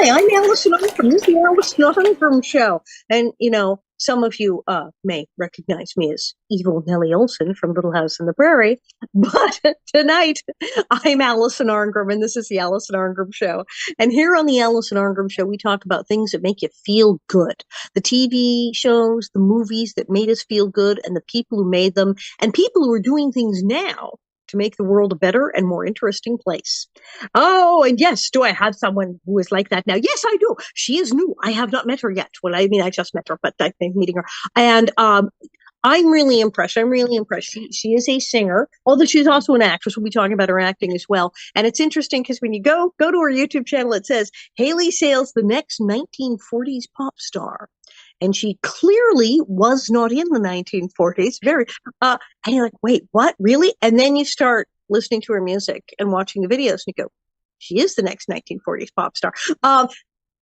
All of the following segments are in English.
Hi, I'm Alison Arngrim. This is the Alison Arngrim Show. And, some of you may recognize me as evil Nellie Olson from Little House on the Prairie. But tonight, I'm Alison Arngrim, and this is the Alison Arngrim Show. And here on the Alison Arngrim Show, we talk about things that make you feel good. The TV shows, the movies that made us feel good, and the people who made them, and people who are doing things now to make the world a better and more interesting place. Oh, and yes, do I have someone who is like that now? Yes, I do. She is new. I have not met her yet. Well, I mean, I just met her, but I think meeting her. And I'm really impressed. I'm really impressed. She is a singer, although she's also an actress. We'll be talking about her acting as well. And it's interesting because when you go to her YouTube channel, it says HAYLEY Sales, the next 1940s pop star. And she clearly was not in the 1940s. And you're like, wait, what? Really? And then you start listening to her music and watching the videos, and you go, she is the next 1940s pop star.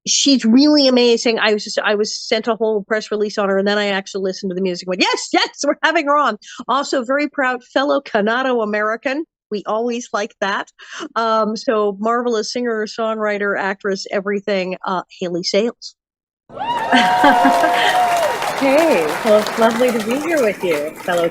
She's really amazing. I was sent a whole press release on her, and then I actually listened to the music and went, yes, we're having her on. Also, very proud fellow Canado-American. We always like that. So marvelous singer, songwriter, actress, everything, HAYLEY Sales. Hey, well, it's lovely to be here with you, fellow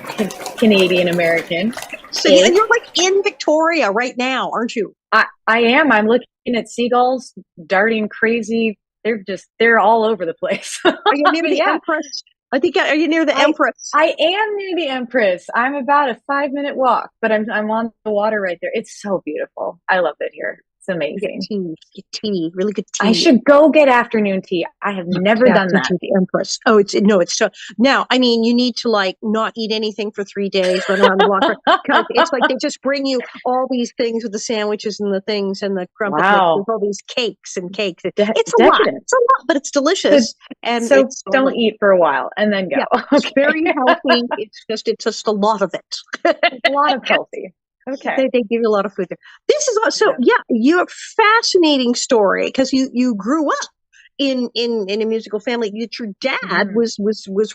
Canadian American. So you're like in Victoria right now, aren't you? I am. I'm looking at seagulls darting crazy. They're all over the place. Are you near the Empress? I think, are you near the Empress? I am near the Empress. I'm about a 5-minute walk, but I'm on the water right there. It's so beautiful. I love it here. It's amazing. Get tea, really good tea. I should go get afternoon tea. I have never done that. The Empress. Oh, it's so now. I mean, you need to like not eat anything for 3 days, run around the block. It's like they just bring you all these things with the sandwiches and the things and the crumpets. Wow. With all these cakes and cakes. It's a lot. It's a lot, but it's delicious. And so don't eat for a while and then go. Yeah, it's very healthy. It's just a lot of it. It's a lot of healthy. Okay. They give you a lot of food there. This is also, you have a fascinating story because you grew up in a musical family. Your dad was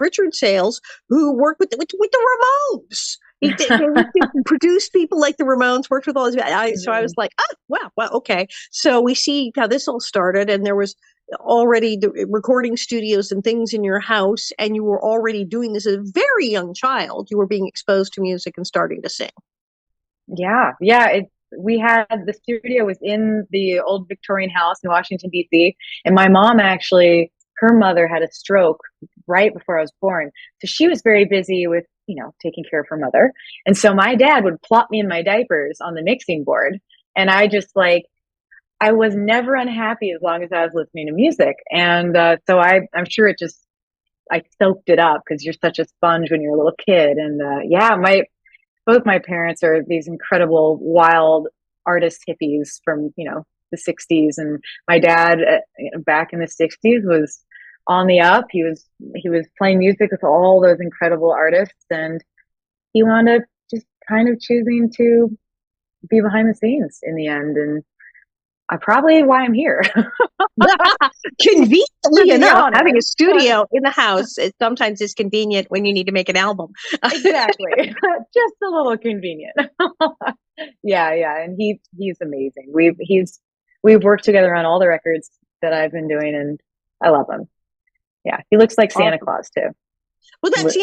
Richard Sales, who worked with the Ramones. He produced people like the Ramones, worked with all these. So I was like, oh, wow, well, okay. So we see how this all started, and there was already the recording studios and things in your house, and you were already doing this as a very young child. You were being exposed to music and starting to sing. Yeah. We had the studio was in the old Victorian house in Washington, D.C. And my mom actually, her mother had a stroke right before I was born. So she was very busy with, taking care of her mother. And so my dad would plop me in my diapers on the mixing board. And I was never unhappy as long as I was listening to music. And so I'm sure I soaked it up because you're such a sponge when you're a little kid. And both my parents are these incredible, wild artist hippies from, the 60s. And my dad, back in the 60s, was on the up. He was playing music with all those incredible artists. And he wound up just kind of choosing to be behind the scenes in the end. And probably why I'm here. Conveniently enough, having a studio in the house sometimes is convenient when you need to make an album. Exactly. Just a little convenient. Yeah. And he's amazing. We've worked together on all the records that I've been doing, and I love him. Yeah. He looks like Santa Claus too. Well, that's,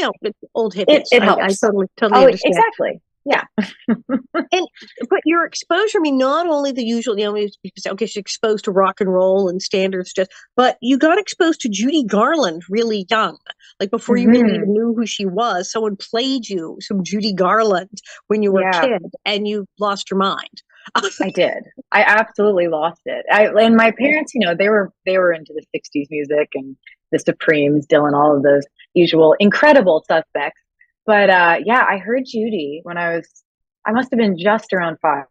old hippies. It helps. I totally understand. Exactly. Yeah. But your exposure, I mean, not only the usual, she's exposed to rock and roll and standards, but you got exposed to Judy Garland really young, like before you really even knew who she was. Someone played you some Judy Garland when you were a kid, and you lost your mind. I did. I absolutely lost it. And my parents, they were into the 60s music and the Supremes, Dylan, all of those usual incredible suspects. But I heard Judy when I must have been just around 5,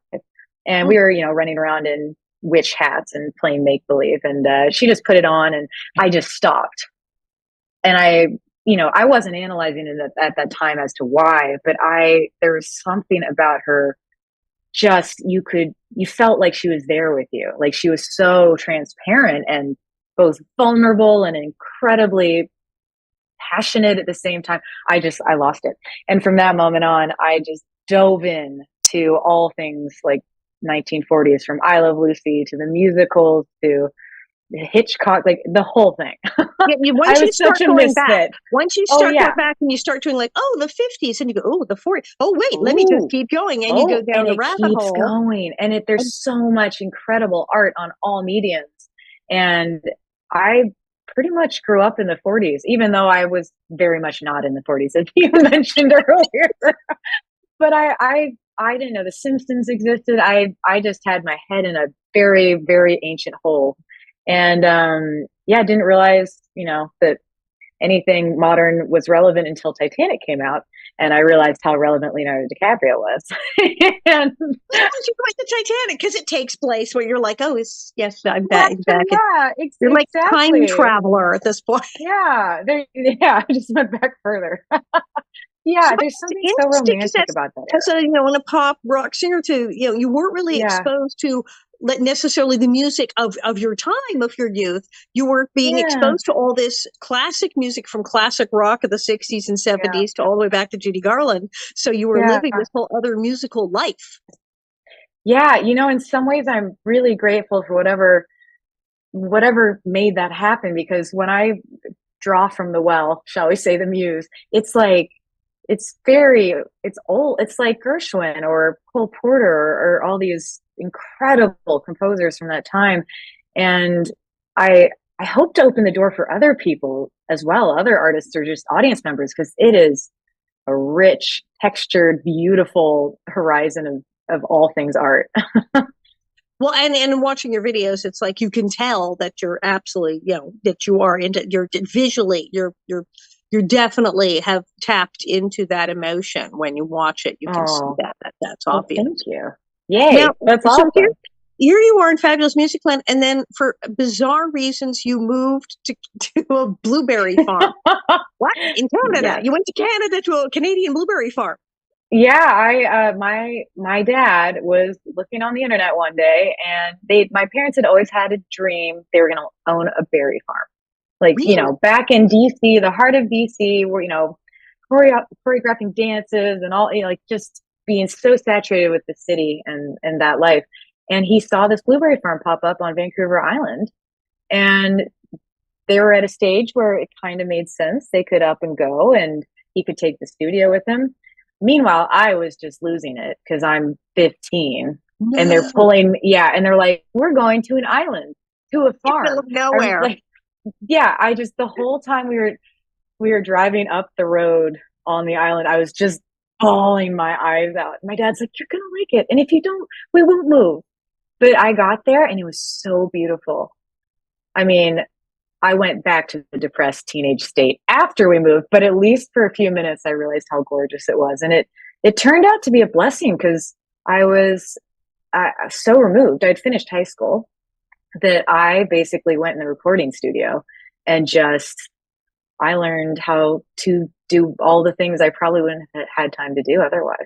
and we were, running around in witch hats and playing make believe, and she just put it on, and I just stopped. And I wasn't analyzing it at that time as to why, but there was something about her. Just you felt like she was there with you, like she was so transparent and both vulnerable and incredibly passionate at the same time. I lost it. And from that moment on, I just dove in to all things like 1940s, from I Love Lucy to the musicals to Hitchcock, like the whole thing. Yeah, I once you was start such a going back, misfit. once you Oh start going yeah. back and you start doing like, oh, the 50s, and you go, oh, the 40s. Oh, wait, let me just Ooh. keep going. And you go Oh, down and the it rabbit keeps hole. going. And there's And so much incredible art on all mediums. And I pretty much grew up in the 40s, even though I was very much not in the 40s, as you mentioned earlier. But I didn't know the Simpsons existed. I just had my head in a very, very ancient hole. And yeah, didn't realize, that anything modern was relevant until Titanic came out, and I realized how relevant Leonardo DiCaprio was. And why don't you like the Titanic? Because it takes place where you're like, oh, yes, I'm well, back. yeah, You're like time exactly. traveler at this point. Yeah, I just went back further. Yeah, So there's it's something so interesting because romantic about that as era. a in a pop rock singer too, you weren't really Yeah, exposed to necessarily the music of your time, of your youth. You were being yeah, exposed to all this classic music, from classic rock of the 60s and yeah, 70s to all the way back to Judy Garland. So you were yeah. living this whole other musical life. Yeah, in some ways I'm really grateful for whatever made that happen, because when I draw from the well, shall we say, the muse, it's like it's old. It's like Gershwin or Cole Porter or all these incredible composers from that time. And I hope to open the door for other people as well, other artists or just audience members, because it is a rich, textured, beautiful horizon of all things art. Well, and watching your videos, it's like you can tell that you're absolutely, that you are into, you're visually, you're definitely have tapped into that emotion when you watch it. You can see Oh, that's well, obvious. thank you. Now, Yay. That's so awesome. here you are in Fabulous Musicland, and then for bizarre reasons, you moved to a blueberry farm. What? In Canada? Yes. You went to Canada to a Canadian blueberry farm. Yeah, my dad was looking on the internet one day, and my parents had always had a dream they were going to own a berry farm. Like, Really? back in DC, the heart of DC, where, choreographing dances and all, like just being so saturated with the city and that life. And he saw this blueberry farm pop up on Vancouver Island, and they were at a stage where it kind of made sense. They could up and go, and he could take the studio with him. Meanwhile, I was just losing it because I'm 15, and they're No, pulling, yeah, and they're like, "We're going to an island, to a in the middle farm." of nowhere. Like, yeah, I just the whole time we were driving up the road on the island, I was just bawling my eyes out. My dad's like, "You're gonna like it, and if you don't, we won't move." But I got there, and it was so beautiful. I mean, I went back to the depressed teenage state after we moved, but at least for a few minutes, I realized how gorgeous it was. And it turned out to be a blessing, because I was so removed. I'd finished high school that I basically went in the recording studio and I learned how to do all the things I probably wouldn't have had time to do otherwise.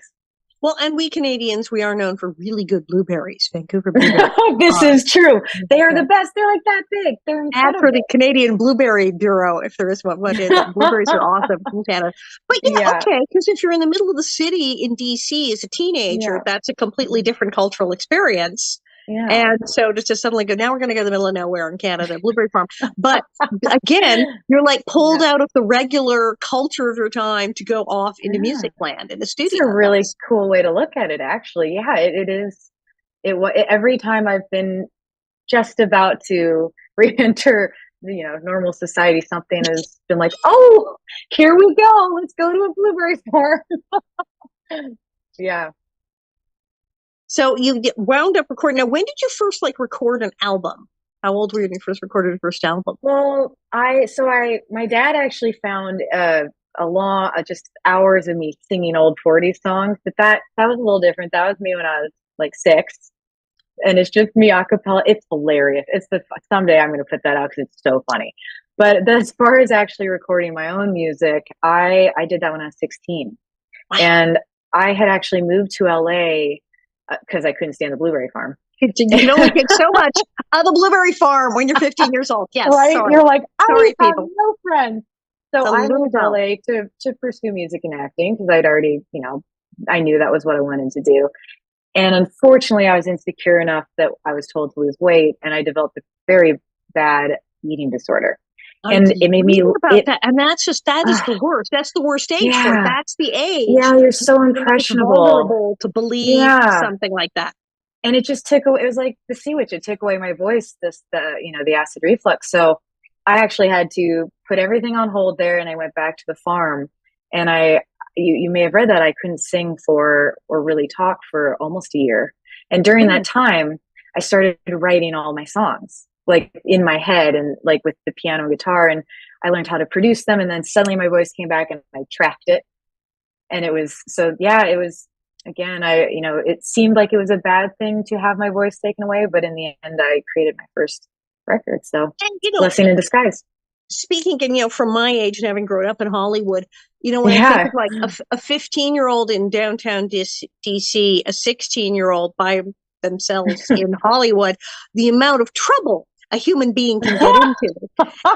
Well, and we Canadians, we are known for really good blueberries, Vancouver blueberries. This is true. They are Yeah. the best. They're like that big. They're Ad for the incredible. Canadian Blueberry Bureau, if there is one. What is it? Blueberries are awesome from Canada. But yeah, Yeah. okay, because if you're in the middle of the city in DC as a teenager, Yeah. that's a completely different cultural experience. Yeah. And so to just suddenly go, now we're going to go to the middle of nowhere in Canada, blueberry farm. But again, you're like pulled Yeah. out of the regular culture of your time to go off into Yeah. music land in the It's studio. a really cool way to look at it, actually. Yeah, it is. Every time I've been just about to re-enter normal society, something has been like, oh, here we go, let's go to a blueberry farm. Yeah. So you get wound up recording. Now, when did you first record an album? How old were you when you first recorded your first album? Well, my dad actually found just hours of me singing old 40s songs, but that was a little different. That was me when I was like 6, and it's just me a cappella. It's hilarious. Someday I'm going to put that out because it's so funny. But as far as actually recording my own music, I did that when I was 16, Wow. and I had actually moved to LA because I couldn't stand the blueberry farm. You can only get so much of the blueberry farm when you're 15 years old. Yes, Right? sorry. You're like, Sorry, I have people. no friends. So It's a I little moved to girl. LA to pursue music and acting, because I'd already, I knew that was what I wanted to do. And unfortunately, I was insecure enough that I was told to lose weight, and I developed a very bad eating disorder. I And didn't it made me read about it that, and that is the worst. That's the worst age for it. yeah. That's the age Yeah, you're so you're the most impressionable. vulnerable to believe Yeah. something like that. And it just took away, it was like the sea witch. It took away my voice, the acid reflux. So I actually had to put everything on hold there, and I went back to the farm. And you may have read that I couldn't sing for or really talk for almost a year. And during that time, I started writing all my songs, like in my head and like with the piano and guitar. And I learned how to produce them. And then suddenly my voice came back and I tracked it. And it was, so yeah, it was, again, it seemed like it was a bad thing to have my voice taken away, but in the end, I created my first record. So, And blessing in disguise. speaking, and from my age and having grown up in Hollywood, when I think Yeah. of like a 15-year-old in downtown DC, a 16-year-old by themselves in Hollywood, the amount of trouble a human being can get into,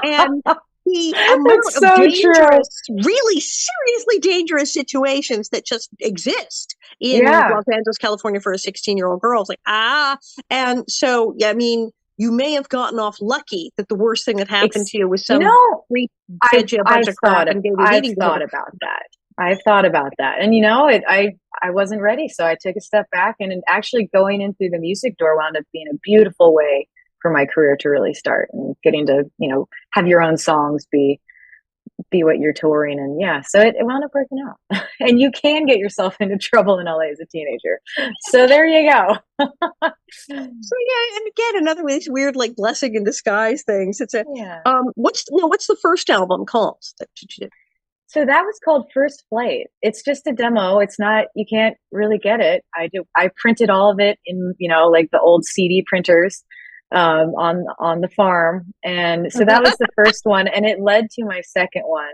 and the amount of so dangerous, true. really seriously dangerous situations that just exist in Yeah. Los Angeles, California for a 16-year-old girl. It's like, and so, yeah, I mean, you may have gotten off lucky that the worst thing that happened to you was some creep fed you a bunch of crap and gave you I've eating thought disorder. about that. I've thought about that. And I wasn't ready. So I took a step back, and actually going in through the music door wound up being a beautiful way for my career to really start, and getting to, have your own songs be what you're touring. And yeah, so it wound up working out. And you can get yourself into trouble in LA as a teenager. So there you go. So yeah, and again, another one of these weird, like, blessing in disguise things. It's what's the first album called that you did? So that was called First Flight. It's just a demo. It's not, you can't really get it. I printed all of it in, like the old CD printers, on the farm. And so that was the first one. And it led to my second one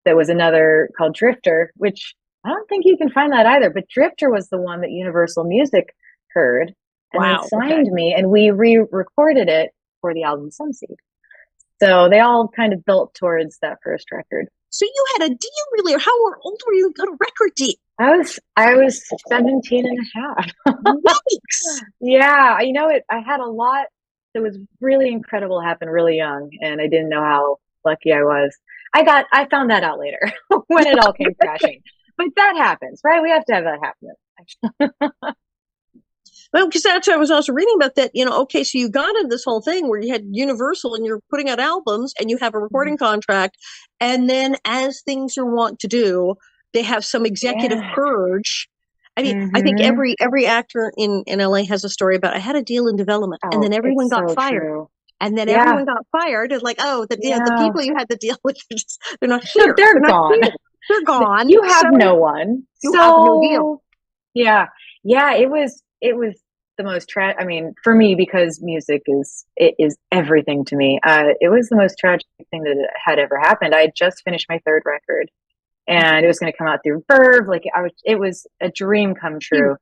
that was another called Drifter, which I don't think you can find that either. But Drifter was the one that Universal Music heard and then signed me, and we re-recorded it for the album Sunseed. So they all kind of built towards that first record. So you had a deal, really? Or how old were you? Got a record deal? I was 17 and a half. Yikes! Yeah, I had a lot that was really incredible happen really young, and I didn't know how lucky I was. I found that out later when it all came crashing. But that happens, right? We have to have that happen. Well, because I was also reading about that, okay, so you got into this whole thing where you had Universal and you're putting out albums and you have a recording contract. And then, as things are wont to do, they have some executive purge. I mean, I think every actor in LA has a story about, I had a deal in development, and then everyone got fired. True. And then everyone got fired. It's like, the people you had to deal with, they're not here. They're gone. They're gone. You have no one. You have no deal. Yeah. Yeah. It was the most tragic. I mean, for me, because music is everything to me. It was the most tragic thing that had ever happened. I had just finished my third record, and it was going to come out through Verve. It was a dream come true.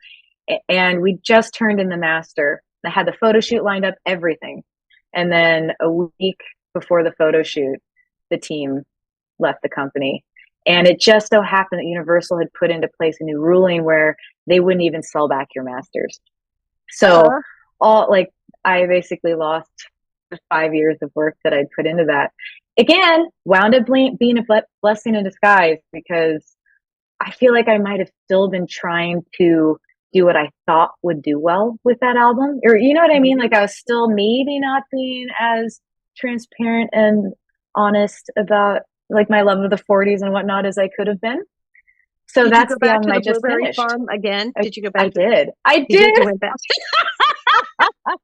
And we just turned in the master. I had the photo shoot lined up, everything. And then a week before the photo shoot, the team left the company. And it just so happened that Universal had put into place a new ruling where they wouldn't even sell back your masters. So I basically lost 5 years of work that I'd put into that. Again, wound up being a blessing in disguise, because I feel like I might have still been trying to do what I thought would do well with that album. Or, you know what I mean? Like, I was still maybe not being as transparent and honest about like my love of the 40s and whatnot as I could have been. So that's the album I just finished. Farm again? Did you go back? I did. You went back. I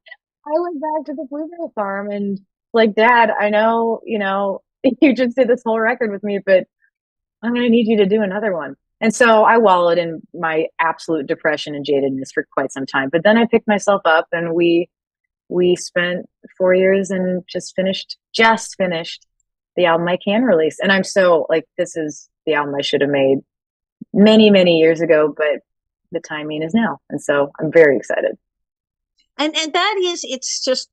went back to the blueberry farm and like, Dad, I know, you just did this whole record with me, but I'm going to need you to do another one. And so I wallowed in my absolute depression and jadedness for quite some time. But then I picked myself up, and we spent 4 years and just finished the album I can release. And I'm so like, this is the album I should have made many, many years ago, but the timing is now. And so I'm very excited. And that is, it's just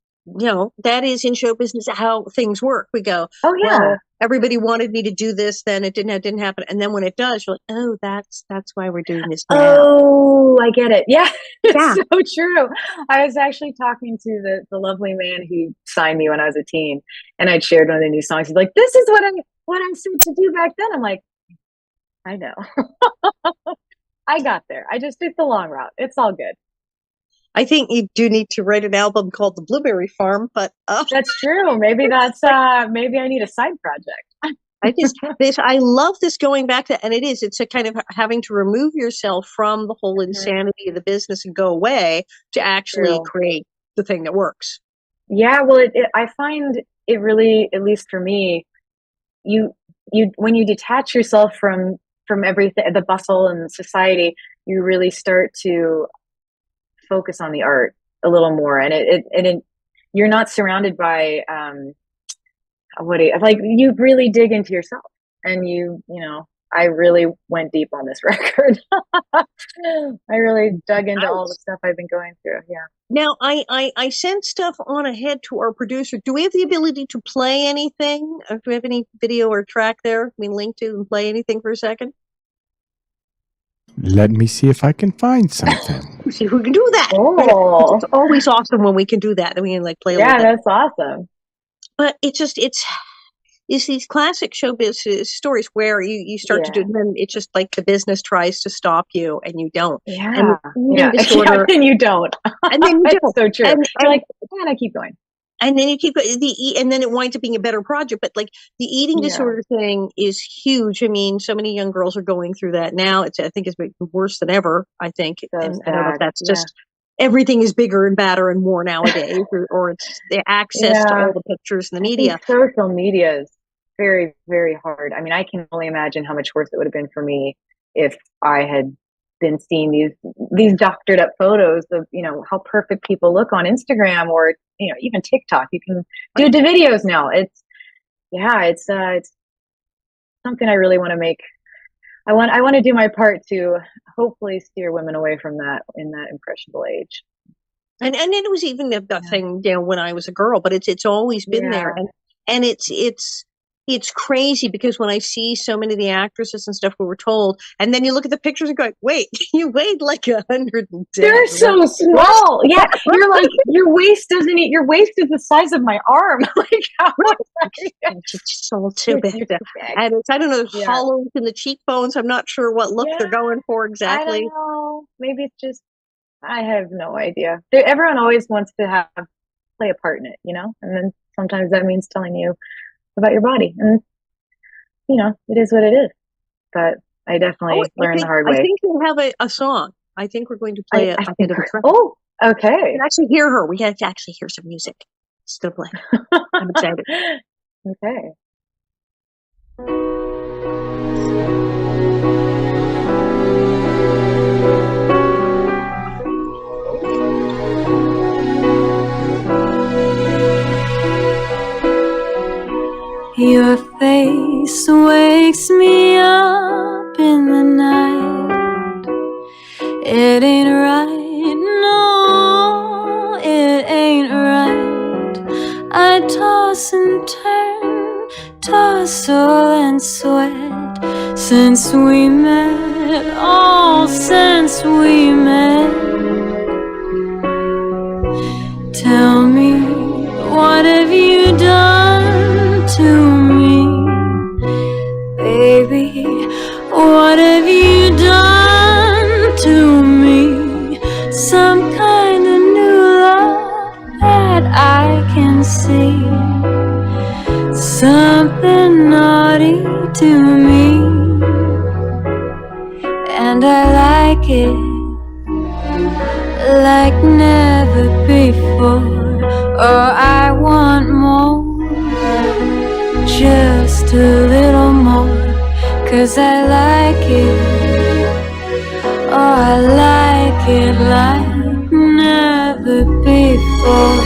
that is in show business how things work. We go, Oh yeah. well, everybody wanted me to do this, then it didn't happen. And then when it does, you're like, oh, that's why we're doing this now. Oh, I get it. Yeah. It's Yeah. so true. I was actually talking to the lovely man who signed me when I was a teen, and I'd shared one of the new songs. He's like, this is what I said to do back then. I'm like, I know. I got there. I just took the long route. It's all good. I think you do need to write an album called The Blueberry Farm, but that's true. Maybe maybe I need a side project. I love this going back to, and it's a kind of having to remove yourself from the whole insanity of the business and go away to actually create the thing that works. Yeah, well, I find it really, at least for me, you when you detach yourself from everything, the bustle and society, you really start to focus on the art a little more, and you're not surrounded by you really dig into yourself, and I really went deep on this record. I really dug into all the stuff I've been going through. Yeah. Now I sent stuff on ahead to our producer. Do we have the ability to play anything? Do we have any video or track there we can link to and play anything for a second? Let me see if I can find something. See if we can do that. Oh. It's always awesome when we can do that. And we can play a little bit. Yeah, that's awesome. But it's these classic show business stories where you start to do it, and then it's just like the business tries to stop you and you don't. Yeah. And disorder, and you don't. And then you don't. So true. And you're like, I keep going. And then you keep and then it winds up being a better project. But like the eating disorder thing is huge. I mean, so many young girls are going through that now. I think it's worse than ever. I think, and I don't know if that's just everything is bigger and badder and more nowadays, or it's the access to all the pictures in the media. Social media is very, very hard. I mean, I can only imagine how much worse it would have been for me if I had been seeing these doctored up photos of how perfect people look on Instagram, or even TikTok. You can do the videos now. It's something I really want to make. I want to do my part to hopefully steer women away from that in that impressionable age. And it was even a thing when I was a girl, but it's always been there, and it's crazy because when I see so many of the actresses and stuff we were told, and then you look at the pictures and go, wait, you weighed like 110. They're so small. Yeah. You're like, your waist is the size of my arm. Like, how it's just all too big. And I don't know, there's hollows in the cheekbones. I'm not sure what look they're going for exactly. I don't know. Maybe it's just, I have no idea. Everyone always wants to play a part in it, and then sometimes that means telling you about your body, and it is what it is. But I definitely learned the hard way. I think we'll have a song. I think we're going to play a bit of a track. Oh, okay. We can actually hear her. We have to actually hear some music. Still playing. I'm excited. Okay. Your face wakes me up in the night. It ain't right, no, it ain't right. I toss and turn, tussle and sweat since we met, oh, since we met. Tell me, what have you done to me, baby? What have you done to me? Some kind of new love that I can see, something naughty to me, and I like it like never before, or I want more, just a little more, 'cause I like it, oh, I like it like never before.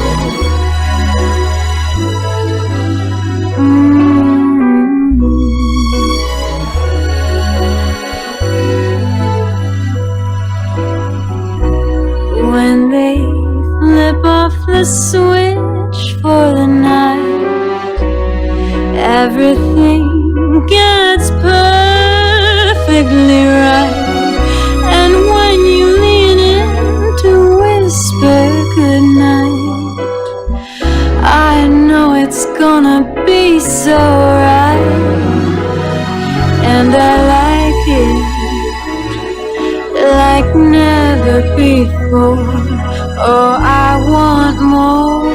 When they flip off the switch perfectly right. And when you lean in to whisper goodnight, I know it's gonna be so right. And I like it like never before. Oh, I want more,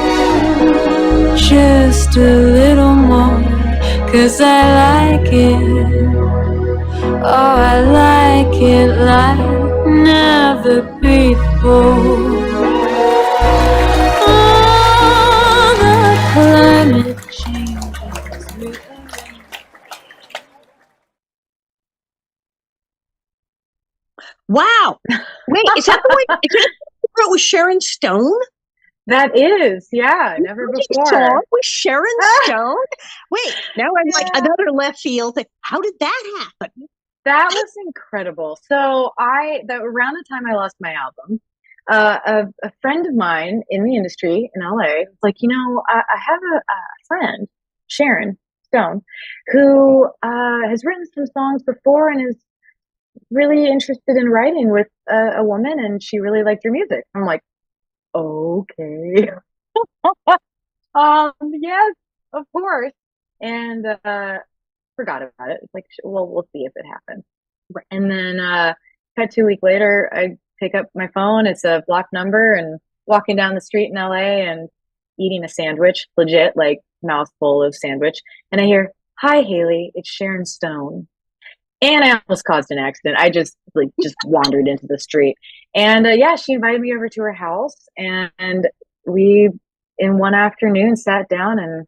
just a little more, 'cause I like it. Oh, I like it like never before. Oh, the climate changes me. Wow. Wait, is that the one? Is that it was Sharon Stone? That is, yeah, never before. Song with Sharon Stone? Wait, now I'm like another left field thing. How did that happen? That was incredible. So around the time I lost my album, a friend of mine in the industry in LA was like, I have a friend, Sharon Stone, who has written some songs before and is really interested in writing with a woman, and she really liked your music. I'm like, okay. Yes, of course. And forgot about it. It's like, well, we'll see if it happens. Right. And then cut to a week later, I pick up my phone. It's a blocked number, and walking down the street in LA and eating a sandwich, legit, like mouthful of sandwich. And I hear, "Hi, Haley, it's Sharon Stone." And I almost caused an accident. I just wandered into the street. And she invited me over to her house, and we, in one afternoon, sat down and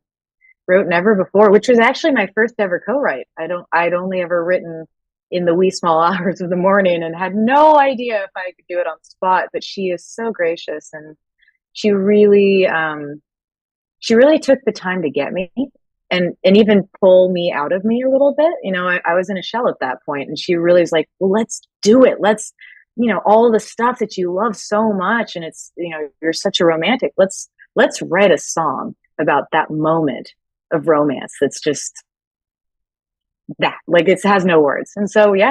wrote Never Before, which was actually my first ever co-write. I'd only ever written in the wee small hours of the morning and had no idea if I could do it on the spot. But she is so gracious, and she really took the time to get me and even pull me out of me a little bit. I was in a shell at that point, and she really was like, well, let's do it. Let's, all the stuff that you love so much, and it's, you're such a romantic. Let's write a song about that moment of romance that's just that, like, it has no words. And so we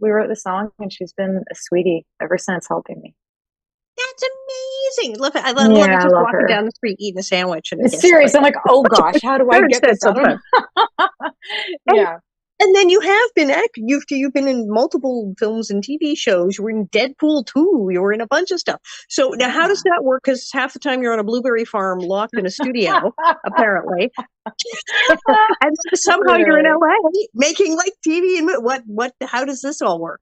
wrote the song, and she's been a sweetie ever since, helping me. That's amazing. I love just walking down the street eating a sandwich. And it's serious. I'm like, oh gosh, how do I get this out of Yeah. And then you have been acting. You've been in multiple films and TV shows. You were in Deadpool 2. You were in a bunch of stuff. So now how does that work? Because half the time you're on a blueberry farm locked in a studio, apparently. And somehow you're in LA making like TV and what how does this all work?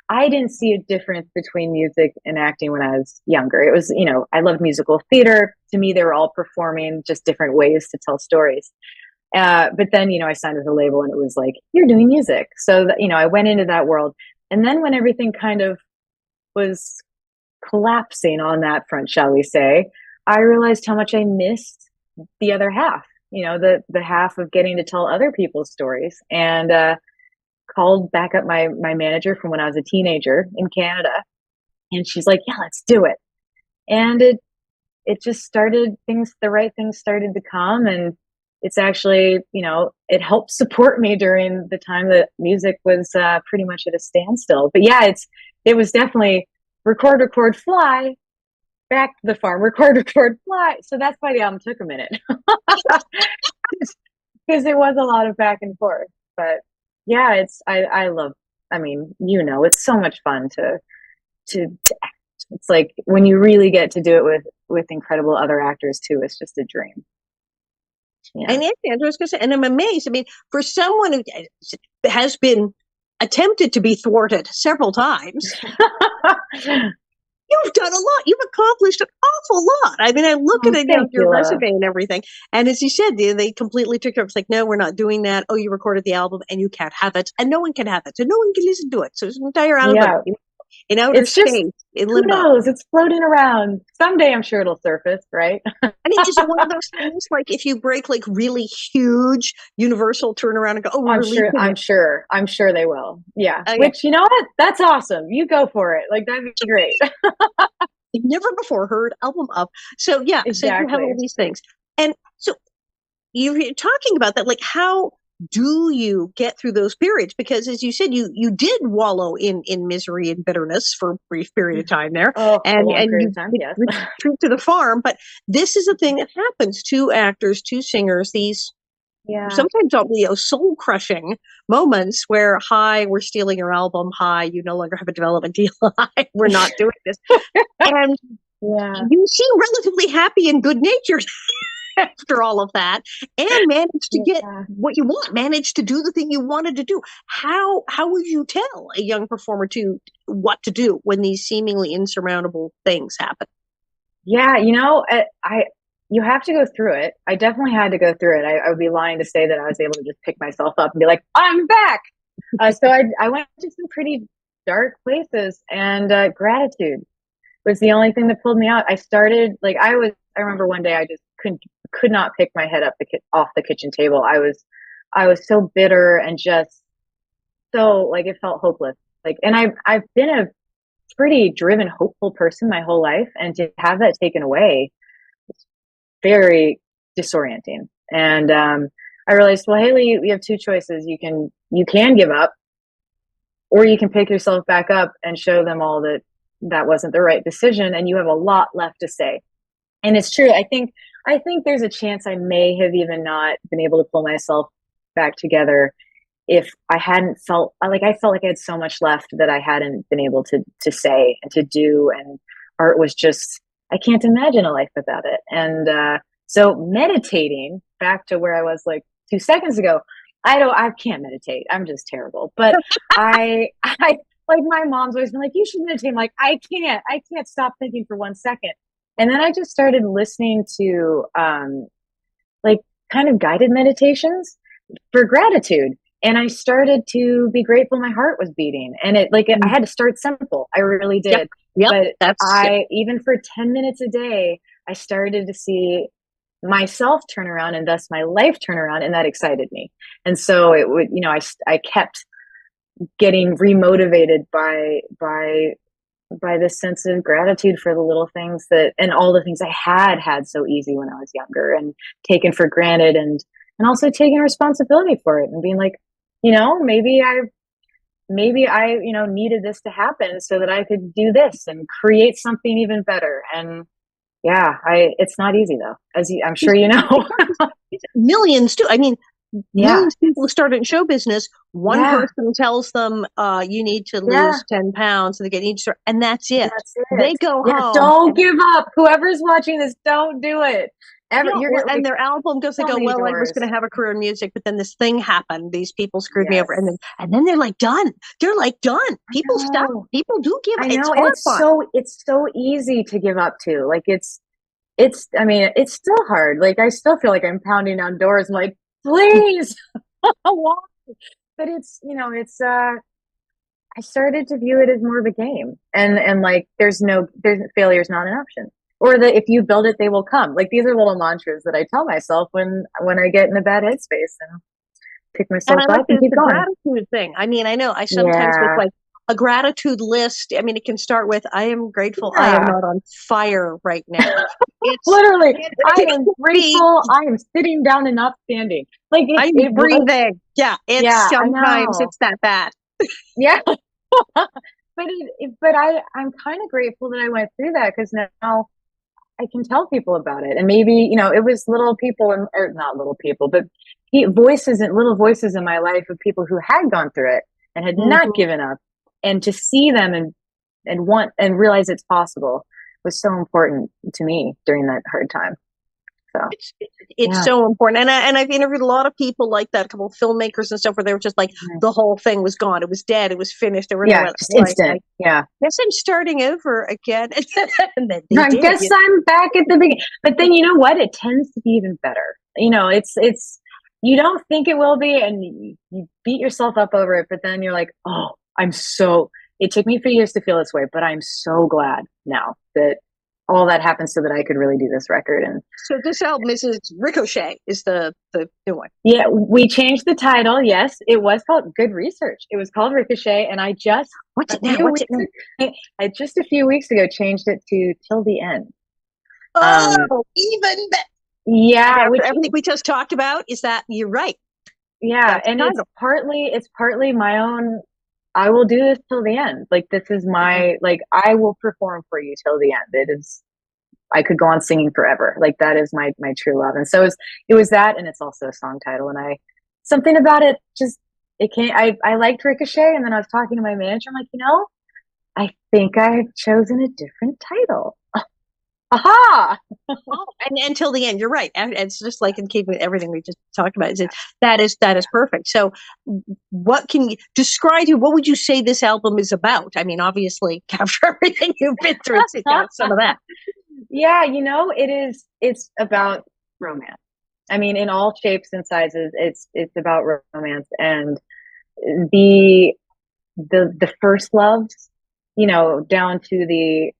I didn't see a difference between music and acting when I was younger. It was, I loved musical theater. To me, they were all performing, just different ways to tell stories. But then, I signed with a label, and it was like, you're doing music. So, I went into that world. And then when everything kind of was collapsing on that front, shall we say, I realized how much I missed the other half, the half of getting to tell other people's stories. And, called back up my manager from when I was a teenager in Canada, and she's like, yeah, let's do it. And it just started, the right things started to come, and it's actually, it helped support me during the time that music was pretty much at a standstill. But it was definitely record, fly, back to the farm, record, fly. So that's why the album took a minute, because it was a lot of back and forth. But yeah, I love, it's so much fun to act. It's like when you really get to do it with incredible other actors too, it's just a dream. Yeah. And I was going to say, and I'm amazed. For someone who has been attempted to be thwarted several times, you've done a lot. You've accomplished an awful lot. I look at your resume and everything. And as you said, they completely took it. It's like, no, we're not doing that. Oh, you recorded the album and you can't have it. And no one can have it. And no one can listen to it. So it's an entire album in outer space. In limbo. Who knows? It's floating around. Someday I'm sure it'll surface, right? And it's just one of those things, like if you break like really huge, Universal turn around and go, oh, I'm sure they will. Yeah. Which, you know what? That's awesome. You go for it. Like, that'd be great. Never before heard album up. So exactly. So you have all these things. And so you're talking about that, like how do you get through those periods? Because as you said, you did wallow in misery and bitterness for a brief period of time there, Oh, a long and period you of time, yes. retreat to the farm. But this is a thing that happens to actors, to singers. These sometimes soul crushing moments where, hi, we're stealing your album. Hi, you no longer have a development deal. Hi, we're not doing this. And you seem relatively happy and good natured after all of that, and managed to get what you want, managed to do the thing you wanted to do. How would you tell a young performer to what to do when these seemingly insurmountable things happen? Yeah, you have to go through it. I definitely had to go through it. I would be lying to say that I was able to just pick myself up and be like, I'm back. So I went to some pretty dark places, and gratitude was the only thing that pulled me out. I started, I remember one day I just could not pick my head up off the kitchen table. I was so bitter and just so it felt hopeless. And I've been a pretty driven, hopeful person my whole life, and to have that taken away, it's very disorienting. And I realized, well, Haley, you have two choices. You can give up, or you can pick yourself back up and show them all that wasn't the right decision, and you have a lot left to say. And it's true. I think there's a chance I may have even not been able to pull myself back together if I hadn't felt like I had so much left that I hadn't been able to say and to do. And art was just, I can't imagine a life without it. And so meditating, back to where I was 2 seconds ago, I can't meditate. I'm just terrible. But I my mom's always been like, you should meditate. I'm like, I can't stop thinking for 1 second. And then I just started listening to kind of guided meditations for gratitude. And I started to be grateful my heart was beating. And I had to start simple. I really did. Yep. But even for 10 minutes a day, I started to see myself turn around, and thus my life turn around. And that excited me. And so it would, I kept getting remotivated by this sense of gratitude for the little things and all the things I had so easy when I was younger and taken for granted, and also taking responsibility for it and being like, maybe I needed this to happen so that I could do this and create something even better. And it's not easy though, as I'm sure you know. Millions too. I mean, millions of people who start in show business. One person tells them, you need to lose 10 pounds, and they get each, and that's it. They go home. Don't give up. Whoever's watching this, don't do it. And their album goes, they go, well, I was going to have a career in music, but then this thing happened. These people screwed me over. And then they're done. They're done. People stop. People do give up. I know. It's so easy to give up too. It's still hard. I still feel like I'm pounding down doors. I'm like, please. Why? But I started to view it as more of a game, and there's failure's not an option. Or that if you build it, they will come. These are little mantras that I tell myself when I get in a bad headspace, and pick myself up and keep going. Gratitude thing. I mean, I know I sometimes look a gratitude list. I mean, it can start with, I am grateful I am not on fire right now. It's literally, I am grateful I am sitting down and not standing. I'm breathing. Sometimes it's that bad. Yeah. But I'm kind of grateful that I went through that, because now I can tell people about it. And maybe, it was little people, or not little people, but little voices in my life of people who had gone through it and had not given up, and to see them and want and realize it's possible was so important to me during that hard time. So it's so important. And I've interviewed a lot of people like that, a couple of filmmakers and stuff, where they were just the whole thing was gone. It was dead. It was finished. Just instant. Guess I'm starting over again. And then I'm back at the beginning. But then, you know what? It tends to be even better. It's you don't think it will be, and you beat yourself up over it, but then you're like, oh, it took me 3 years to feel this way, but I'm so glad now that all that happened so that I could really do this record. And so this album is Ricochet is the new one. Yeah, we changed the title. Yes, it was called Good Research. It was called Ricochet, and I just just a few weeks ago changed it to Till the End. Oh, even better. Yeah, everything we just talked about is that you're right. Yeah, That's and kind it's of partly my own. I will do this till the end. Like this is my like I will perform for you till the end. It is. I could go on singing forever. Like that is my true love. And so it was that, and it's also a song title. And something about it just it can't. I liked Ricochet, and then I was talking to my manager. I'm like, I think I've chosen a different title. Aha! and until the end, you're right. And it's just like in keeping with everything we just talked about. That is perfect. So, what can you describe? What would you say this album is about? I mean, obviously, capture everything you've been through. So some of that. Yeah, it's about romance. I mean, in all shapes and sizes, it's about romance and the first loves, down to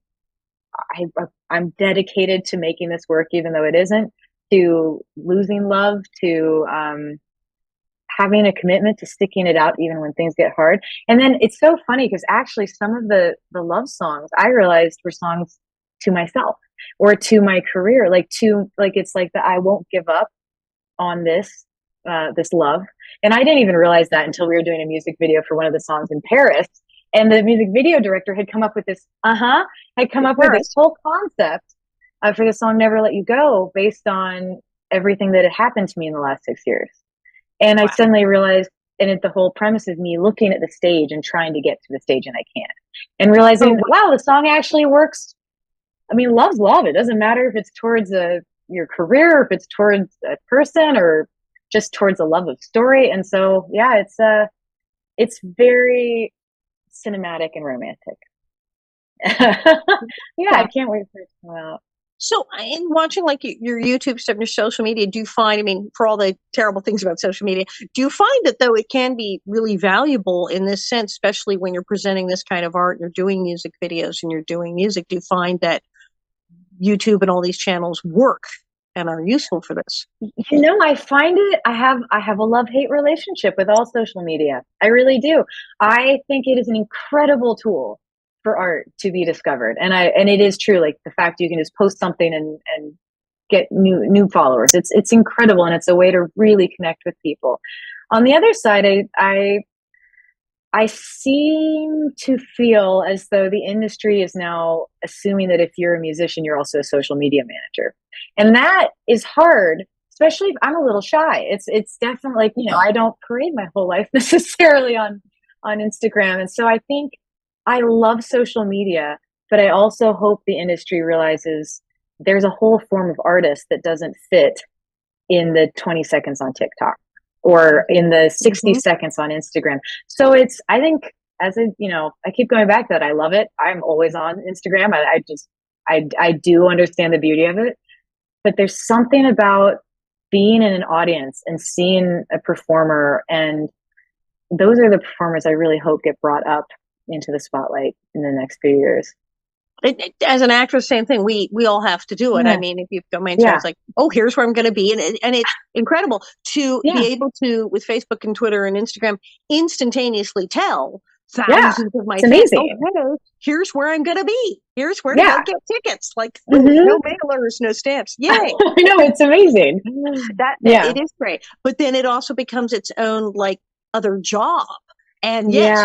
I'm dedicated to making this work, even though it isn't, to losing love, to having a commitment to sticking it out even when things get hard. And then it's so funny because actually some of the love songs I realized were songs to myself or to my career, it's like that I won't give up on this love. And I didn't even realize that until we were doing a music video for one of the songs in Paris. And the music video director had come up with this whole concept for the song Never Let You Go based on everything that had happened to me in the last 6 years. And wow. I suddenly realized, the whole premise is me looking at the stage and trying to get to the stage, and I can't. And realizing, wow, the song actually works. I mean, love's love. It doesn't matter if it's towards your career, or if it's towards a person, or just towards a love of story. And so, yeah, it's very cinematic and romantic. Yeah, I can't wait for it to come out. So in watching like your YouTube stuff, your social media, do you find, I mean, for all the terrible things about social media, do you find that though it can be really valuable in this sense, especially when you're presenting this kind of art, you're doing music videos and you're doing music, do you find that YouTube and all these channels work and are useful for this? I find it, I have a love-hate relationship with all social media. I really do. I think it is an incredible tool for art to be discovered. And it is true. Like the fact you can just post something and get new followers. It's incredible. And it's a way to really connect with people. On the other side, I seem to feel as though the industry is now assuming that if you're a musician, you're also a social media manager. And that is hard, especially if I'm a little shy. It's definitely like, I don't parade my whole life necessarily on Instagram. And so I think I love social media, but I also hope the industry realizes there's a whole form of artist that doesn't fit in the 20 seconds on TikTok or in the 60 seconds on Instagram. So I think I keep going back to that. I love it. I'm always on Instagram. I do understand the beauty of it, but there's something about being in an audience and seeing a performer, and those are the performers I really hope get brought up into the spotlight in the next few years. As an actress, same thing. We all have to do it. Yeah. I mean, if you've got my it's like, oh, here's where I'm going to be, and it's incredible to be able to, with Facebook and Twitter and Instagram, instantaneousally tell thousands of my fans, oh, hey, here's where I'm going to be. Here's where to go get tickets. Like no mailers, no stamps. Yay! I know, it's amazing. It is great, but then it also becomes its own like other job. And yes,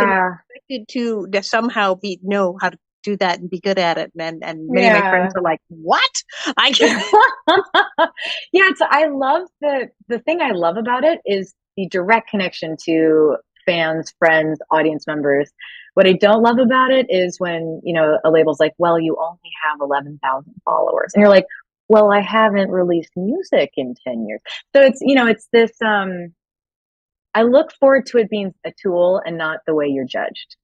expected to somehow know how to do that and be good at it. And many of my friends are like, what? I can't. So I love the thing I love about it is the direct connection to fans, friends, audience members. What I don't love about it is when, a label's like, well, you only have 11,000 followers. And you're like, well, I haven't released music in 10 years. So it's this, I look forward to it being a tool and not the way you're judged.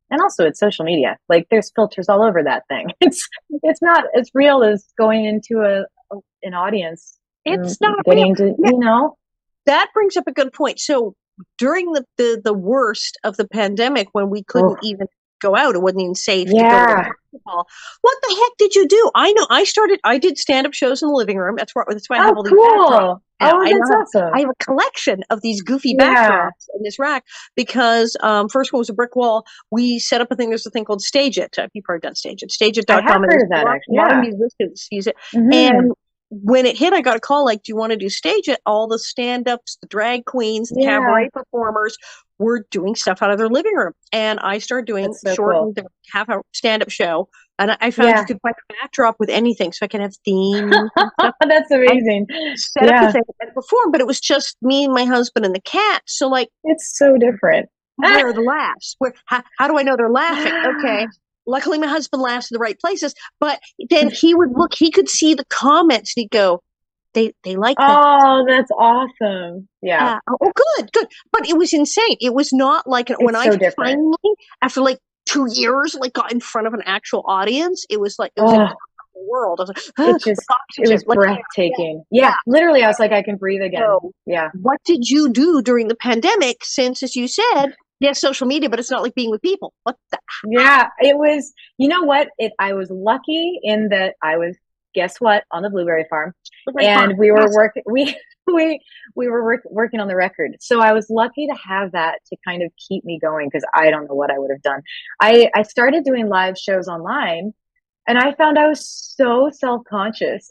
And also it's social media. Like there's filters all over that thing. It's not as real as going into an audience. It's not getting into, That brings up a good point. So during the worst of the pandemic, when we couldn't even go out, it wasn't even safe to go to the festival. What the heck did you do? I know I did stand-up shows in the living room. That's why I have all these backdrops. Awesome. I have a collection of these goofy backdrops in this rack because first one was a brick wall. We set up there's a thing called Stage It. People have done Stage It. StageIt.com. I have heard of that, actually. A lot of musicians use it. And when it hit, I got a call like, do you want to do stage it? All the stand-ups, the drag queens, the cabaret performers were doing stuff out of their living room. And I started doing shortened half-hour stand-up show. And I found you could find a backdrop with anything. So I can have themes. That's amazing. Set up the thing and perform, but it was just me and my husband and the cat. So like, it's so different. Where are the laughs? How do I know they're laughing? Okay. Luckily, my husband laughs in the right places. But then he would look, he could see the comments. And he'd go, they like that. Oh, that's awesome. Yeah. Oh, good. But it was insane. It was not like when I finally, after like 2 years, like got in front of an actual audience, it was like, it was like the world. I was like, it was breathtaking. Yeah. Literally, I was like, I can breathe again. So, what did you do during the pandemic? Since, as you said, yes, social media, but it's not like being with people. What the? Yeah, it was, you know what? I was lucky in that I was, guess what, on the blueberry farm. And we were working, we were working on the record. So I was lucky to have that to kind of keep me going, because I don't know what I would have done. I started doing live shows online, and I found I was so self-conscious.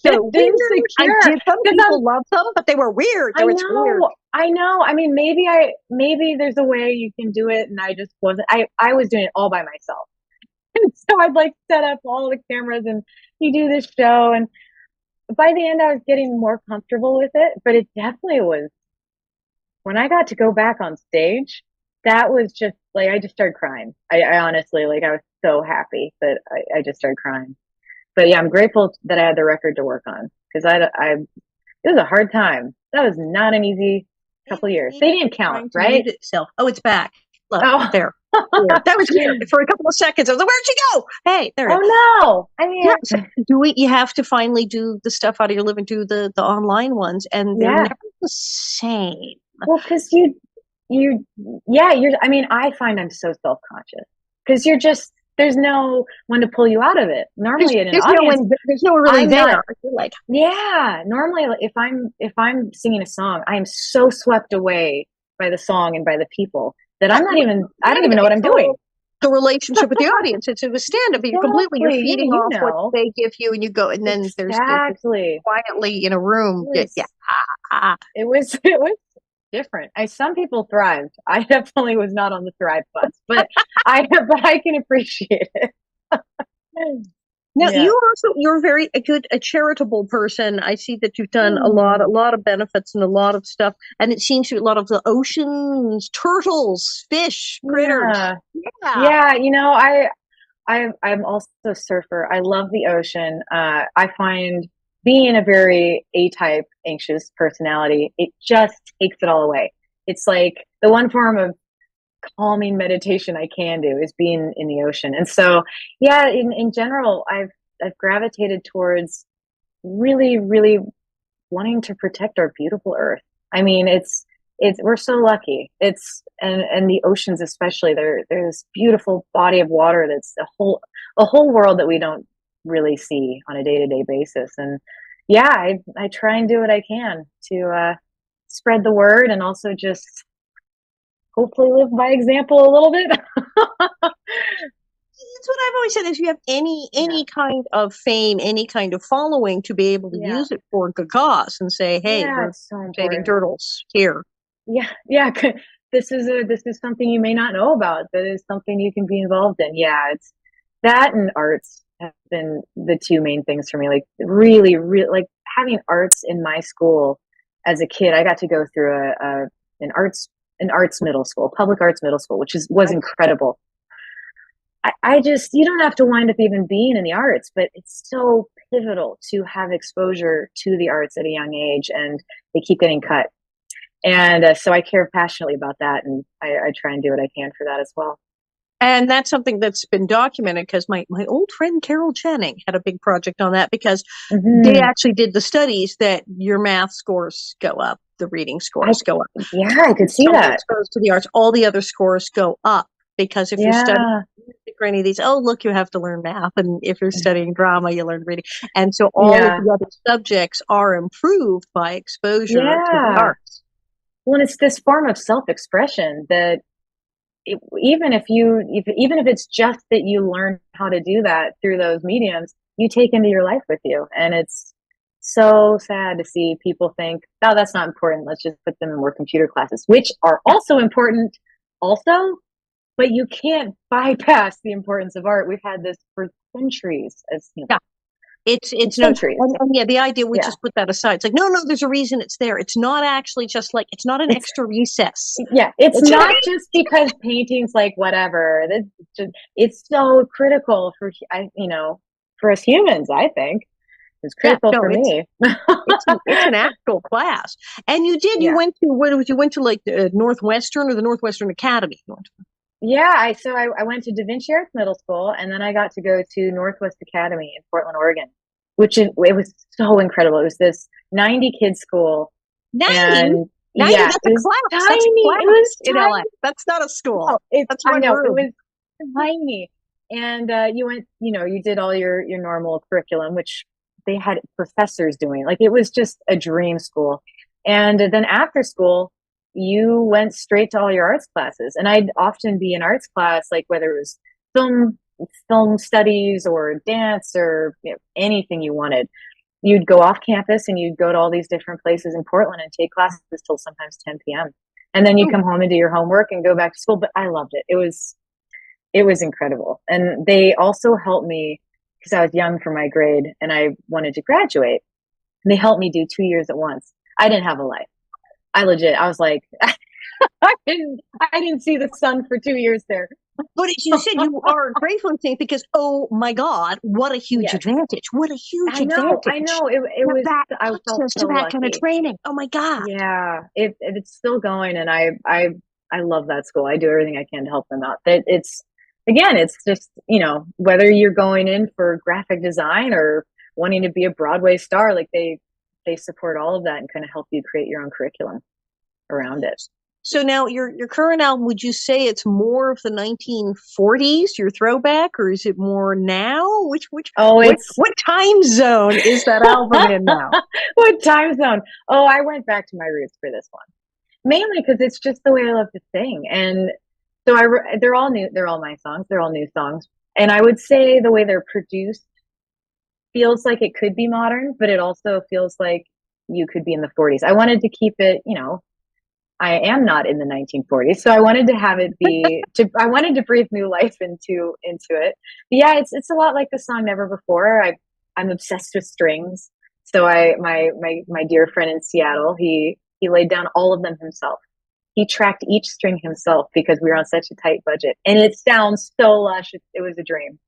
So weird. I did some people love them, but they were weird. I know. I mean, maybe there's a way you can do it, and I just wasn't. I was doing it all by myself. And so I'd like set up all the cameras, and you do this show, and by the end I was getting more comfortable with it. But it definitely was, when I got to go back on stage, that was just like, I just started crying. I honestly, like, I was so happy that I just started crying. But yeah, I'm grateful that I had the record to work on, because it was a hard time. That was not an easy couple years. They didn't count, right? Oh, it's back. Look, there. That was weird for a couple of seconds. I was like, where'd she go? Hey, there. Oh no! I mean, you have to finally do the stuff out of your living, do the online ones, and they're never the same. Well, because I mean, I find I'm so self-conscious, because there's no one to pull you out of it. Normally, in an audience, there's no one really there. Like, normally, if I'm singing a song, I am so swept away by the song and by the people that I don't even know what I'm doing. The relationship with the audience, it's a stand-up. You're feeding off what they give you, and you go, and then there's quietly in a room. It was different. Some people thrived. I definitely was not on the thrive bus, but I can appreciate it. Now you're very a charitable person. I see that you've done a lot of benefits and a lot of stuff, and it seems to be a lot of the oceans, turtles, fish, critters. Yeah. You know, I'm also a surfer. I love the ocean. I find being a very A-type anxious personality, it just takes it all away. It's like the one form of calming meditation I can do is being in the ocean. And so, yeah, in general, I've gravitated towards really, really wanting to protect our beautiful earth. I mean, we're so lucky. And the oceans, especially, there's this beautiful body of water that's a whole world that we don't really see on a day-to-day basis. And yeah, I try and do what I can to spread the word, and also just hopefully live by example a little bit. That's what I've always said, is you have any kind of fame, any kind of following, to be able to use it for a good cause and say, hey, we're saving turtles here. Yeah. This is something you may not know about. That is something you can be involved in. Yeah, it's that, and arts have been the two main things for me. Like really, really, like having arts in my school as a kid. I got to go through an arts middle school, public arts middle school, which was incredible. I just, you don't have to wind up even being in the arts, but it's so pivotal to have exposure to the arts at a young age, and they keep getting cut. And so I care passionately about that, and I try and do what I can for that as well. And that's something that's been documented, because my old friend Carol Channing had a big project on that, because they actually did the studies that your math scores go up, the reading scores go up. Yeah, I could see that. Exposed to the arts, all the other scores go up, because if you're studying music or any of these, look, you have to learn math, and if you're studying drama, you learn reading, and so all of the other subjects are improved by exposure to the arts. Well, it's this form of self-expression that even if it's just that you learn how to do that through those mediums, you take into your life with you, and it's so sad to see people think, oh, that's not important. Let's just put them in more computer classes, which are also important also, but you can't bypass the importance of art. We've had this for centuries as It's centuries. and yeah, the idea we just put that aside. It's like, no, there's a reason it's there. It's not actually just like, it's not an extra recess. Yeah, it's not just because painting's like whatever. It's so critical for for us humans. I think it's critical for me. It's an actual class. And you went to like the Northwestern or the Northwestern Academy. Yeah, I went to Da Vinci Arts Middle School, and then I got to go to Northwest Academy in Portland, Oregon, it was so incredible. It was this 90 kid school. 90? That's a class. Tiny. It was in LA. That's not a school. I know. It was tiny. And you went, you did all your normal curriculum, which they had professors doing. Like, it was just a dream school. And then after school, you went straight to all your arts classes. And I'd often be in arts class, like whether it was film studies or dance or anything you wanted. You'd go off campus and you'd go to all these different places in Portland and take classes till sometimes 10 p.m. And then you come home and do your homework and go back to school. But I loved it. It was incredible. And they also helped me because I was young for my grade and I wanted to graduate. And they helped me do 2 years at once. I didn't have a life. I was like, I didn't see the sun for 2 years there. But you said you are grateful thing because, oh my God, what a huge advantage! What a huge advantage! I know. It was. I felt so that lucky. kind of training. Oh my God! Yeah, it's still going, and I love that school. I do everything I can to help them out. It's just whether you're going in for graphic design or wanting to be a Broadway star, like they support all of that and kind of help you create your own curriculum around it. So now your current album, would you say it's more of the 1940s, your throwback, or is it more now? What time zone is that album in now? What time zone? Oh, I went back to my roots for this one. Mainly because it's just the way I love to sing. And so they're all new. They're all my songs. They're all new songs. And I would say the way they're produced feels like it could be modern, but it also feels like you could be in the 40s. I wanted to keep it, I am not in the 1940s, so I wanted to have it be. I wanted to breathe new life into it. But yeah, it's a lot like the song "Never Before." I'm obsessed with strings, so my dear friend in Seattle, he laid down all of them himself. He tracked each string himself because we were on such a tight budget, and it sounds so lush. It was a dream.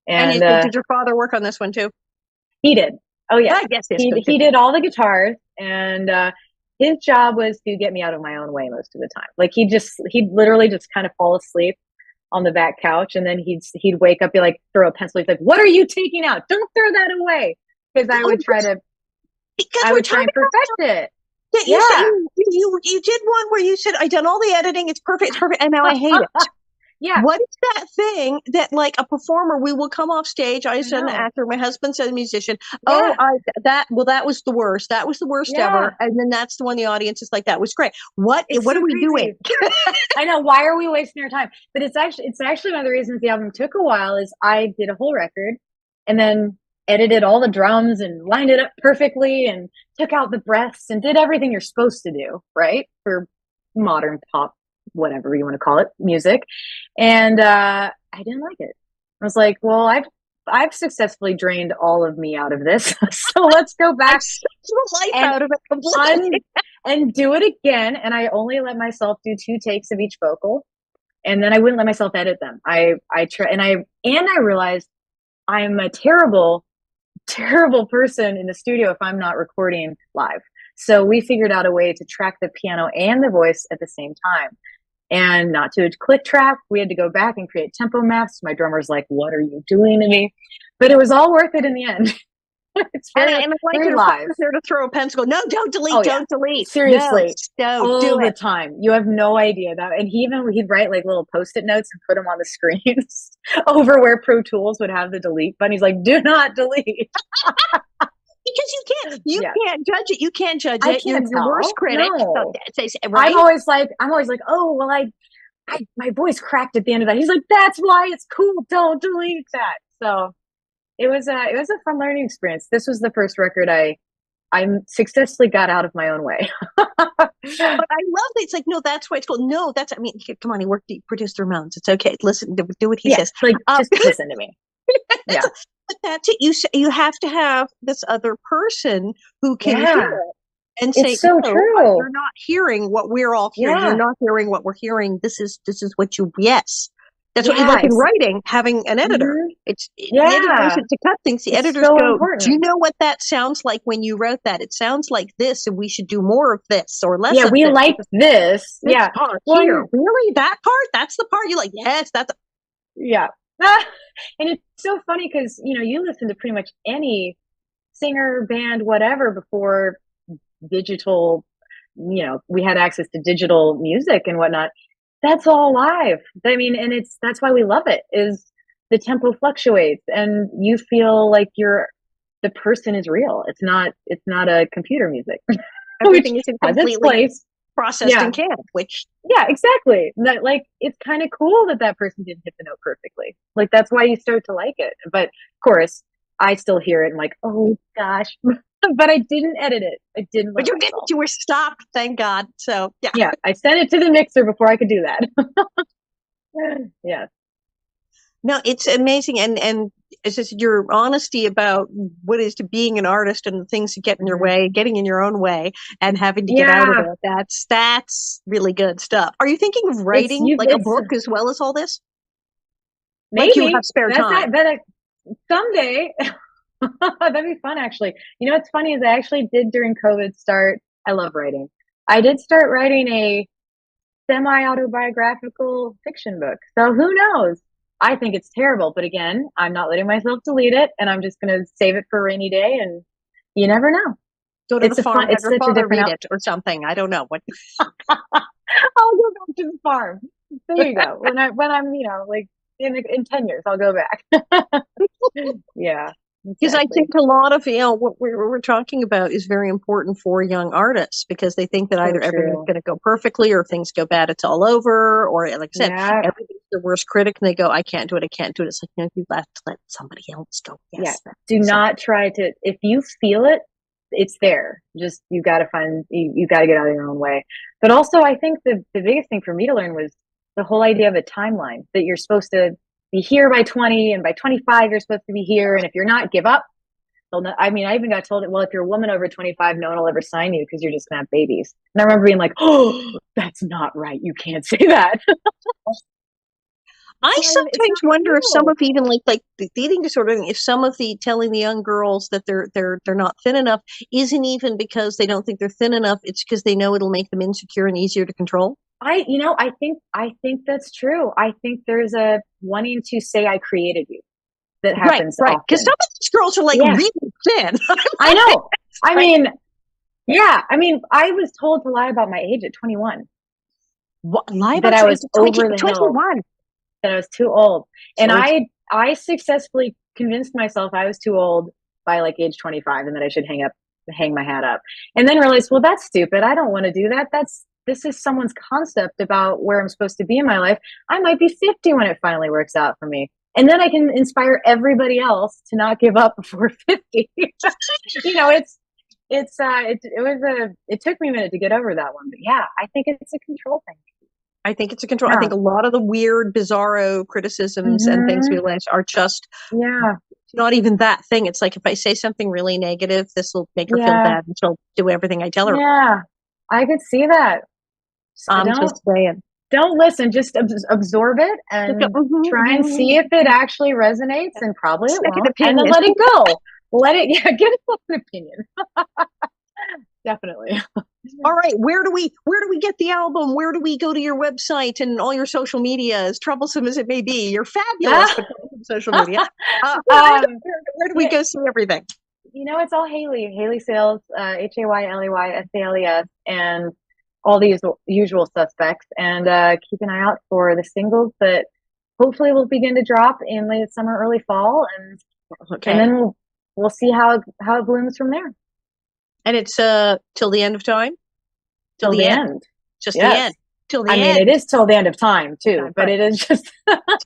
And did your father work on this one too? He did. Oh yeah, I guess he did all the guitars and. His job was to get me out of my own way most of the time. Like he'd literally just kind of fall asleep on the back couch, and then he'd wake up, be like, throw a pencil. He's like, "What are you taking out? Don't throw that away." Because I would try and perfect it. Yeah, you did one where you said, "I done all the editing. It's perfect, and now I hate it." Yeah. What is that thing that, like, a performer, we will come off stage. I said an actor, my husband said a musician. Yeah. That was the worst. That was the worst ever. And then that's the one the audience is like, that was great. What are we doing? I know. Why are we wasting our time? But it's actually one of the reasons the album took a while is I did a whole record and then edited all the drums and lined it up perfectly and took out the breaths and did everything you're supposed to do, right? For modern pop, whatever you want to call it, music. And I didn't like it. I was like, well, I've successfully drained all of me out of this. So let's go back out of it completely. And do it again. And I only let myself do 2 takes of each vocal. And then I wouldn't let myself edit them. I realized I'm a terrible, terrible person in the studio if I'm not recording live. So we figured out a way to track the piano and the voice at the same time. And not to click track, we had to go back and create tempo maps. My drummer's like, "What are you doing to me?" But it was all worth it in the end. It's very live. There to throw a pencil. No, don't delete. Don't delete. Seriously, no, all the time. You have no idea that. And he'd write like little Post-it notes and put them on the screens over where Pro Tools would have the delete button. He's like, "Do not delete." Because you can't judge it. You can't judge it. You're your worst critic. No. Right? I'm always like, "Oh, well, my voice cracked at the end of that." He's like, "That's why it's cool. Don't delete that." So it was a fun learning experience. This was the first record I successfully got out of my own way. But I love it. It's like, no, that's why it's called. No, that's, I mean, come on, he worked, he produced their mountains. It's okay. Listen, do what he says. Like, just listen to me. Yeah. But that's it. You have to have this other person who can hear it and say, it's so no, true. you're not hearing what we're all hearing. You're not hearing what we're hearing. This is what you, That's what you like in writing, having an editor. It's the editor isn't to cut things. The editors so go, important. do you know what that sounds like when you wrote that? It sounds like this, and we should do more of this or less of we this. like this. Yeah. Part Well, here. Really? That part? That's the part you like? Yes, that's yeah. And it's so funny because, you know, you listen to pretty much any singer, band, whatever before digital, you know, we had access to digital music and whatnot. That's all live. I mean, and that's why we love it, is the tempo fluctuates and you feel like the person is real. It's not a computer music. everything is has its completely place. processed and canned, which exactly. That, like, it's kind of cool that person didn't hit the note perfectly. Like, that's why you start to like it. But of course, I still hear it and like, oh gosh. But I didn't edit it. I didn't. But you didn't. You were stopped, thank God. So yeah, I sent it to the mixer before I could do that. Yeah. No, it's amazing, and it's just your honesty about what is to being an artist and the things that get in your way, getting in your own way, and having to get out of it. That's really good stuff. Are you thinking of writing a book as well as all this? Maybe like you have spare time. Someday. That'd be fun, actually. You know what's funny is I actually did during COVID I love writing. I did start writing a semi-autobiographical fiction book. So who knows? I think it's terrible, but again, I'm not letting myself delete it, and I'm just going to save it for a rainy day, and you never know. Go to the farm, it's such a different read it or something. I don't know what. I'll go back to the farm. There you go. When I'm, you know, like in 10 years, I'll go back. Yeah. Because I think a lot of, you know, what we're talking about is very important for young artists, because they think that either everything's going to go perfectly, or if things go bad, it's all over. Or like I said, everything's the worst critic, and they go, I can't do it. I can't do it. It's like, no, you have to let somebody else go. Yes. Yeah. Do not try to, if you feel it, it's there. Just, you got to you got to get out of your own way. But also, I think the biggest thing for me to learn was the whole idea of a timeline, that you're supposed to be here by 20, and by 25 you're supposed to be here, and if you're not, give up. I mean, I even got told, well, if you're a woman over 25, no one will ever sign you because you're just gonna have babies. And I remember being like, oh, that's not right, you can't say that. I sometimes wonder if some of even like the eating disorder, if some of the telling the young girls that they're not thin enough isn't even because they don't think they're thin enough, it's because they know it'll make them insecure and easier to control. I think that's true. I think there's a wanting to say I created you that happens. Right. Because some of these girls are like really thin. I know. I mean, I was told to lie about my age at 21. Lie about that I was over the 21. Hill, that I was too old. And I successfully convinced myself I was too old by like age 25, and that I should hang my hat up. And then realized, well, that's stupid. I don't want to do that. This is someone's concept about where I'm supposed to be in my life. I might be 50 when it finally works out for me. And then I can inspire everybody else to not give up before 50. You know, it took me a minute to get over that one. But yeah, I think it's a control thing. I think it's a control. I think a lot of the weird, bizarro criticisms and things we list are just not even that thing. It's like, if I say something really negative, this will make her feel bad, and she'll do everything I tell her. Yeah, I could see that. So I'm just saying. Don't listen, just absorb it and try and see if it actually resonates, and probably it won't. And then let it go. Get a second opinion. Definitely. All right. Where do we get the album? Where do we go to your website and all your social media, as troublesome as it may be? You're fabulous with social media. Where do we go see everything? You know, it's all HAYLEY Sales, HAYLEYSALES, and all the usual suspects. And keep an eye out for the singles that hopefully will begin to drop in late summer, early fall, and then we'll see how it blooms from there. And it's till the end of time? Till the end. Just the end. Till the end. I mean, it is till the end of time, too, but it is just...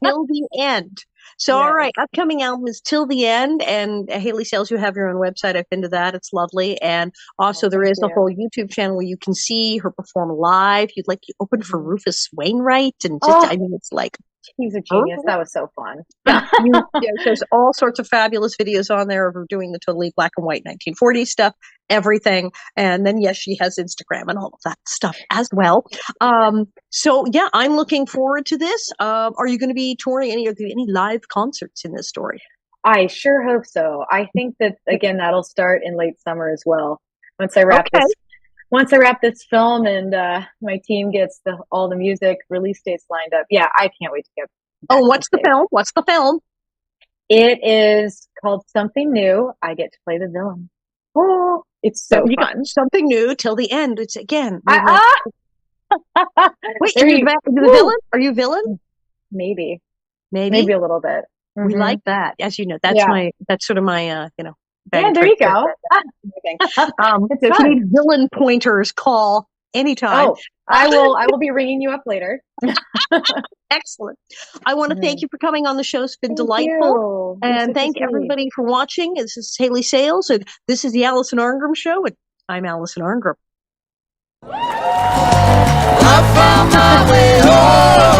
till the end. So, all right, upcoming album is Till the End, and Hayley Sales, you have your own website. I've been to that. It's lovely. And also there is a whole YouTube channel where you can see her perform live. You opened for Rufus Wainwright, and just, I mean, it's like, he's a genius. That was so fun. There's all sorts of fabulous videos on there of her doing the totally black and white 1940s stuff, everything. And then, yes, she has Instagram and all of that stuff as well. So, yeah, I'm looking forward to this. Are you going to be touring any live concerts in this story? I sure hope so. I think that, again, that'll start in late summer as well. Once I wrap this film and my team gets all the music release dates lined up. Yeah, I can't wait to get. What's the film? What's the film? It is called Something New. I get to play the villain. Oh, it's so fun. Something New Till the End. It's again. Wait, are you the villain? Are you villain? Maybe a little bit. We like that. As you know, that's sort of my yeah, there you go. If you need villain pointers, call anytime. Oh, I will be ringing you up later. Excellent. I want to thank you for coming on the show. It's been delightful. And thank everybody for watching. This is Hayley Sales, and this is the Alison Arngrim Show, and I'm Alison Arngrim. I found my way home.